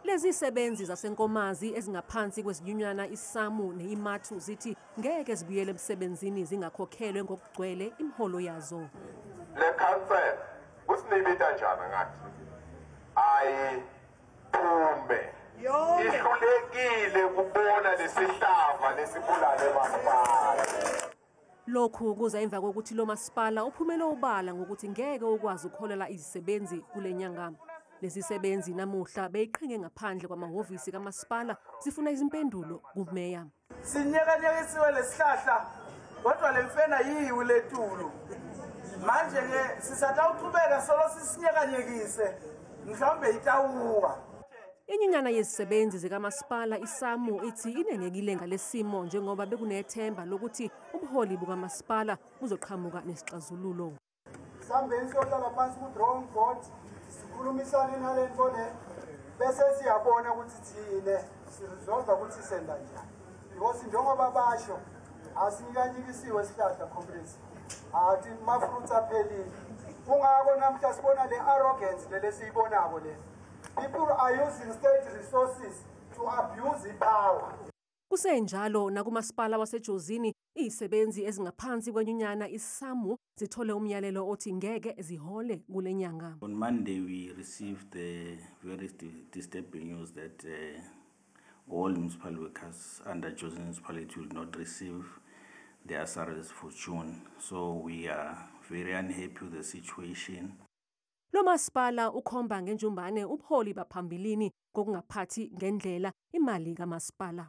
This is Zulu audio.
Lezi sebenzi zasenkomazi ezingaphansi kwezinyunyana iSAMU neIMATHU zithi ngeke zibuyele emsebenzini zingakhokhelwe ngokugcwele imiholo yazo. Le council usinibita njani ngathi ayiphume ihlulekile kubona lesihlava lesibulale masipala. Lokhu kuza emva kokuthi lo masipala uphumele ubala ngokuthi ngeke ukwazi ukholela izisebenzi kule nyanga. Lezi sebenzi namuhla beyiqhinge ngaphandle kwamahhovisi kamasipala zifuna izimpendulo kumeya. Sinyekanyekisiwe lesihlahla kodwa lemfena yiwe letulu. Manje ke sisatawuqhubeka solo sisinyekanyekise mhlawumbe itawuwa. Inyunyana yezisebenzi zikamasipala iSAMU ithi inengekile ngalesimo njengoba bekunethemba lokuthi ubuholi bukamasipala buzoqhamuka nesixazululo. Sihambeni siyohlala phansi ku-drawing board sikhulumisane nale nto le bese siyabona ukuthi thine siresolve ukuthi senda njani. Because njengoba basho asinyikanyikisiwe isihlahla comrades. Athi ma-fruits aphelile. Kungako namhla sibona le arrogance le lesiyibonako le. People are using state resources to abuse the power. Kusenjalo nakumasipala wasejozini izisebenzi ezingaphansi kwenyunyana iSAMU zithole umyalelo othi ngeke zihole kule nyanga. On Monday we received the very disturbing news that all municipal workers under Jozi municipality will not receive their salaries for June. So we are very unhappy with the situation. Lo masipala ukhomba ngenjumbane ubuholi baphambilini kokungaphathi ngendlela imali kamasipala.